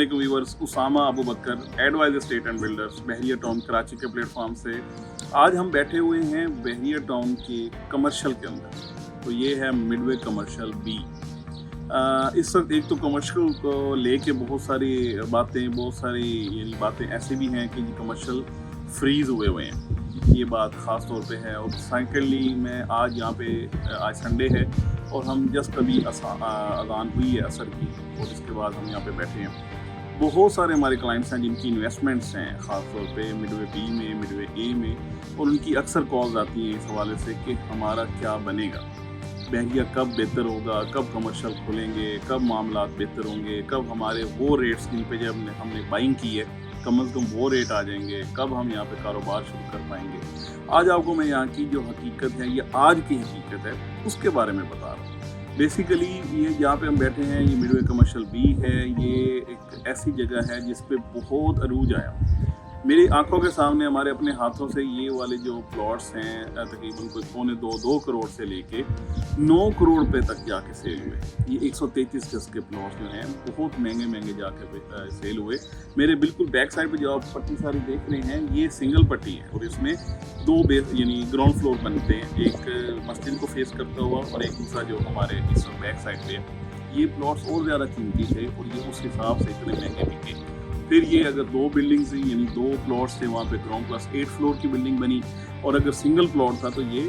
वालेकुम viewers, Usama Abu Bakar, advise estate and builders, Bahria town Karachi के platform से आज हम बैठे हुए हैं बहरिया टाउन के कमर्शियल के अंदर। तो ये है मिडवे कमर्शियल बी। इस वक्त एक तो कमर्शियल को लेके बहुत सारी बातें ऐसी भी हैं कि कमर्शियल फ्रीज हुए हैं। ये बात ख़ास तौर पे है। और सेकेंडली मैं आज यहाँ पे आज संडे है और हम जस्ट अभी अज़ान हुई है असर की और इसके बाद हम यहाँ पे बैठे हैं। बहुत सारे हमारे क्लाइंट्स हैं जिनकी इन्वेस्टमेंट्स हैं ख़ास तौर पे मिडवे बी में, मिडवे ए में, और उनकी अक्सर कॉल्स आती हैं इस हवाले से कि हमारा क्या बनेगा, बहरिया कब बेहतर होगा, कब कमर्शियल खोलेंगे, कब मामला बेहतर होंगे, कब हमारे वो रेट्स जिन पे जब हमने बाइंग की है कम से कम वो रेट आ जाएंगे, कब हम यहाँ पे कारोबार शुरू कर पाएंगे। आज आपको मैं यहाँ की जो हकीकत है, ये आज की हकीकत है, उसके बारे में बता रहा हूँ। बेसिकली ये जहाँ पे हम बैठे हैं ये मिडवे कमर्शियल बी है। ये एक ऐसी जगह है जिस पे बहुत अरूज आया। मेरी आंखों के सामने हमारे अपने हाथों से ये वाले जो प्लॉट्स हैं तकरीबन कोई 2.25 करोड़ से लेके 9 करोड़ पे तक जाके सेल हुए। ये 133 गज के प्लॉट्स जो हैं बहुत महंगे जाके सेल हुए। मेरे बिल्कुल बैक साइड पे जो आप पट्टी सारी देख रहे हैं ये सिंगल पट्टी है और इसमें 2 बेस यानी ग्राउंड फ्लोर बनते हैं, एक मस्जिद को फेस करता हुआ और एक दूसरा जो हमारे इस बैक साइड पे है। ये प्लॉट्स और ज़्यादा कीमती थे और ये उस हिसाब से इतने महंगे बिके। फिर ये अगर 2 बिल्डिंग्स थी यानी 2 प्लॉट्स थे, वहाँ पे ग्राउंड प्लस 8 फ्लोर की बिल्डिंग बनी, और अगर सिंगल प्लॉट था तो ये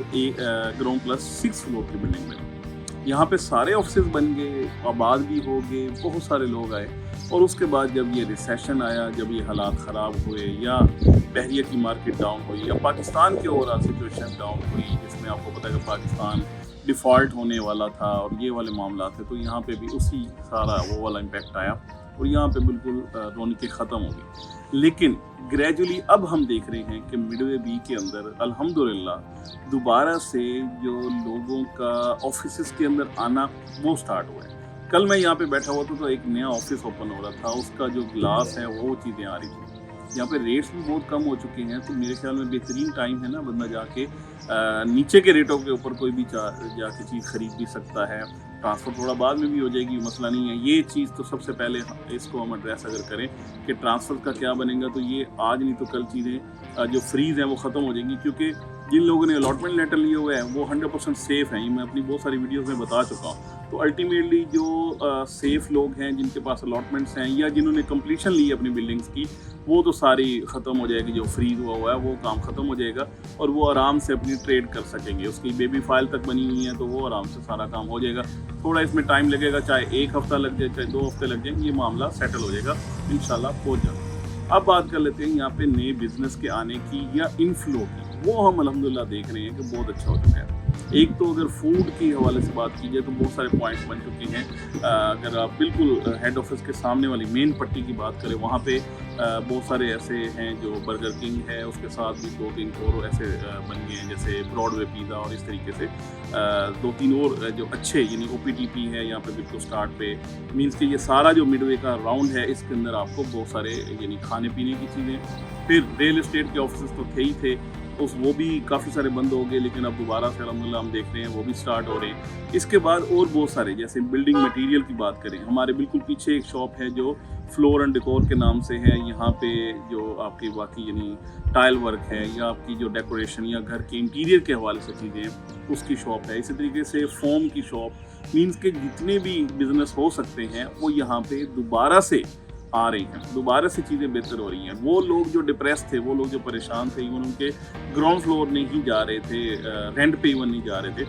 ग्राउंड प्लस 6 फ्लोर की बिल्डिंग बनी। यहाँ पे सारे ऑफिस बन गए, आबाद भी हो गए, बहुत सारे लोग आए। और उसके बाद जब ये रिसेशन आया, जब ये हालात ख़राब हुए या बहरिया की मार्केट डाउन हुई या पाकिस्तान की ओवरऑल सिचुएशन डाउन हुई, जिसमें आपको पता है कि पाकिस्तान डिफ़ॉल्ट होने वाला था और ये वाले मामला थे, तो यहाँ पे भी उसी सारा वो वाला इम्पेक्ट आया और यहाँ पे बिल्कुल रौनकें ख़त्म हो गई। लेकिन ग्रेजुअली अब हम देख रहे हैं कि मिडवे बी के अंदर अल्हम्दुलिल्लाह दोबारा से जो लोगों का ऑफिस के अंदर आना वो स्टार्ट हुआ है। कल मैं यहाँ पे बैठा हुआ था तो एक नया ऑफिस ओपन हो रहा था, उसका जो ग्लास है वो चीज़ें आ रही थी। यहाँ पे रेट्स भी बहुत कम हो चुके हैं, तो मेरे ख्याल में बेहतरीन टाइम है ना, बंदा जाके नीचे के रेटों के ऊपर कोई भी जाके चीज़ खरीद भी सकता है। ट्रांसफ़र थोड़ा बाद में भी हो जाएगी, मसला नहीं है। ये चीज़ तो सबसे पहले इसको हम एड्रेस अगर करें कि ट्रांसफ़र का क्या बनेगा, तो ये आज नहीं तो कल चीज़ें जो फ्रीज़ हैं वो ख़त्म हो जाएंगी, क्योंकि जिन लोगों ने अलॉटमेंट लेटर लिए हुए हैं वो 100% सेफ़ हैं। ये मैं अपनी बहुत सारी वीडियोज़ में बता चुका हूँ। तो अल्टीमेटली जो सेफ़ लोग हैं जिनके पास अलॉटमेंट्स हैं या जिन्होंने कंप्लीशन ली है अपनी बिल्डिंग्स की, वो तो सारी ख़त्म हो जाएगी। जो फ्रीज हुआ है वो काम ख़त्म हो जाएगा और वो आराम से अपनी ट्रेड कर सकेंगे। उसकी बेबी फाइल तक बनी हुई है तो वो आराम से सारा काम हो जाएगा। थोड़ा इसमें टाइम लगेगा, चाहे 1 हफ़्ता लग जाए, चाहे 2 हफ़्ते लग जाए, ये मामला सेटल हो जाएगा इंशाल्लाह हो जाएगा। अब बात कर लेते हैं यहाँ पे नए बिज़नेस के आने की या इनफ्लो की। वो हम अल्हम्दुलिल्लाह देख रहे हैं कि बहुत अच्छा हो चुका है। एक तो अगर फूड की हवाले से बात की जाए तो बहुत सारे पॉइंट्स बन चुके हैं। अगर आप बिल्कुल हेड ऑफिस के सामने वाली मेन पट्टी की बात करें, वहाँ पे बहुत सारे ऐसे हैं जो बर्गर किंग है, उसके साथ भी 2-3 और ऐसे बन गए हैं जैसे ब्रॉडवे पिज़्ज़ा, और इस तरीके से 2-3 और जो अच्छे यानी OPTP है यहाँ पे बिल्कुल स्टार्ट पे। मीन्स कि ये सारा जो मिडवे का राउंड है इसके अंदर आपको बहुत सारे यानी खाने पीने की चीज़ें। फिर रियल इस्टेट के ऑफिस तो थे ही थे, वो भी काफ़ी सारे बंद हो गए, लेकिन अब दोबारा से अल्हम्दुलिल्लाह हम देख रहे हैं वो भी स्टार्ट हो रहे हैं। इसके बाद और बहुत सारे जैसे बिल्डिंग मटेरियल की बात करें, हमारे बिल्कुल पीछे एक शॉप है जो फ्लोर एंड डेकोर के नाम से है। यहाँ पे जो आपकी बाकी यानी टाइल वर्क है या आपकी जो डेकोरेशन या घर के इंटीरियर के हवाले से चीज़ें हैं उसकी शॉप है। इसी तरीके से फोम की शॉप, मीन्स के जितने भी बिज़नेस हो सकते हैं वो यहाँ पे दोबारा से आ रही हैं, दोबारा से चीज़ें बेहतर हो रही हैं। वो लोग जो डिप्रेस थे, वो लोग जो परेशान थे, इवन उनके ग्राउंड फ्लोर नहीं जा रहे थे, रेंट पे इवन नहीं जा रहे थे,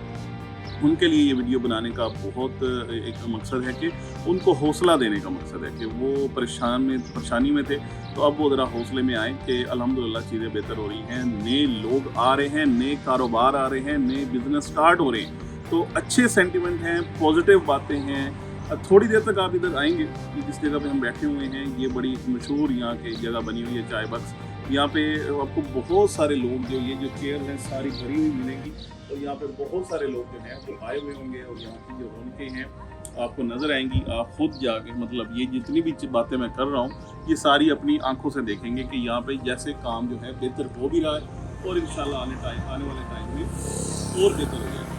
उनके लिए ये वीडियो बनाने का बहुत एक मकसद है कि उनको हौसला देने का मकसद है कि वो परेशानी में थे, तो अब वो ज़रा हौसले में आए कि अल्हम्दुलिल्लाह चीज़ें बेहतर हो रही हैं, नए लोग आ रहे हैं, नए कारोबार आ रहे हैं, नए बिज़नेस स्टार्ट हो रहे हैं। तो अच्छे सेंटिमेंट हैं, पॉजिटिव बातें हैं। थोड़ी देर तक आप इधर आएंगे कि जिस जगह पे हम बैठे हुए हैं, ये बड़ी मशहूर यहाँ की जगह बनी हुई है चाय बक्स। यहाँ पे आपको बहुत सारे लोग जो ये जो चेयर हैं सारी भरी हुई मिलेंगी और यहाँ पे बहुत सारे लोग जो हैं वो आए हुए होंगे और यहाँ की जो रौनकें हैं आपको नज़र आएंगी। आप खुद जाके मतलब ये जितनी भी बातें मैं कर रहा हूँ ये सारी अपनी आंखों से देखेंगे कि यहाँ पे जैसे काम जो है बेहतर हो भी रहा है और इंशाल्लाह आने वाले टाइम में और बेहतर हो जाएगा।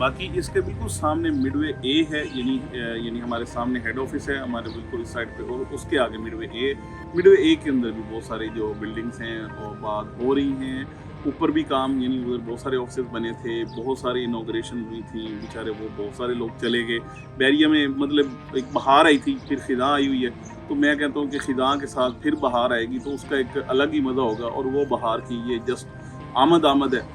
باقی اس کے بالکل سامنے مڈ وے اے ہے، یعنی ہمارے سامنے ہیڈ آفس ہے ہمارے بالکل اس سائڈ پہ، اور اس کے آگے مڈ وے اے. مڈ وے اے کے اندر بھی بہت سارے جو بلڈنگس ہیں اور بات ہو رہی ہیں. اوپر بھی کام، یعنی ادھر بہت سارے آفسز بنے تھے، بہت ساری انوگریشن ہوئی تھی، بیچارے وہ بہت سارے لوگ چلے گئے. بحریہ میں مطلب ایک بہار آئی تھی، پھر خزاں آئی ہوئی ہے، تو میں کہتا ہوں کہ خزاں کے ساتھ پھر بہار آئے گی تو اس کا ایک الگ ہی مزہ ہوگا، اور وہ بہار کی یہ جسٹ آمد ہے.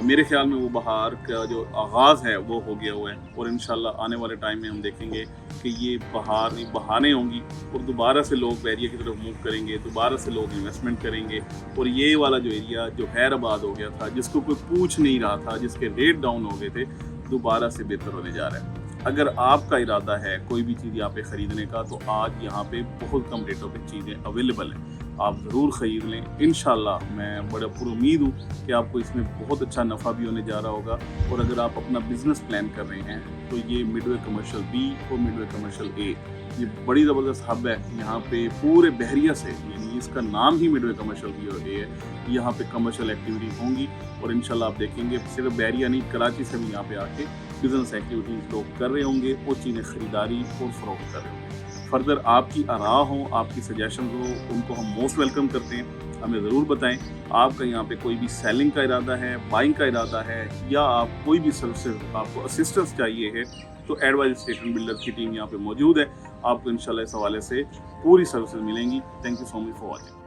میرے خیال میں وہ بہار کا جو آغاز ہے وہ ہو گیا ہوا ہے، اور انشاءاللہ آنے والے ٹائم میں ہم دیکھیں گے کہ یہ بہاریں ہوں گی، اور دوبارہ سے لوگ بحریہ کی طرف موو کریں گے، دوبارہ سے لوگ انویسٹمنٹ کریں گے، اور یہ والا جو ایریا جو خیر آباد ہو گیا تھا، جس کو کوئی پوچھ نہیں رہا تھا، جس کے ریٹ ڈاؤن ہو گئے تھے، دوبارہ سے بہتر ہونے جا رہا ہے. اگر آپ کا ارادہ ہے کوئی بھی چیز یہاں پہ خریدنے کا، تو آج یہاں پہ بہت کم ریٹوں پہ چیزیں اویلیبل ہیں، آپ ضرور خرید لیں. انشاءاللہ میں بڑا پر امید ہوں کہ آپ کو اس میں بہت اچھا نفع بھی ہونے جا رہا ہوگا. اور اگر آپ اپنا بزنس پلان کر رہے ہیں تو یہ مڈ وے کمرشل بی اور مڈ وے کمرشل اے یہ بڑی زبردست ہب ہے. یہاں پہ پورے بحریہ سے، یعنی اس کا نام ہی مڈ وے کمرشل بی اور اے ہے، یہاں پہ کمرشل ایکٹیویٹی ہوں گی. اور انشاءاللہ آپ دیکھیں گے صرف بحریہ نہیں، کراچی سے بھی یہاں پہ آ کے بزنس ایکٹیویٹیز لوگ کر رہے ہوں گے، وہ چیزیں خریداری اور فروخت کر رہے ہوں گے. فردر آپ کی آراء ہوں، آپ کی سجیشنز ہوں، ان کو ہم موسٹ ویلکم کرتے ہیں. ہمیں ضرور بتائیں آپ کا یہاں پہ کوئی بھی سیلنگ کا ارادہ ہے، بائنگ کا ارادہ ہے، یا آپ کوئی بھی سروسز آپ کو اسسٹنس چاہیے ہے، تو ایڈوائز اسٹیشن بلڈر کی ٹیم یہاں پہ موجود ہے. آپ کو انشاءاللہ اس حوالے سے پوری سروسز ملیں گی. Thank you so much for watching.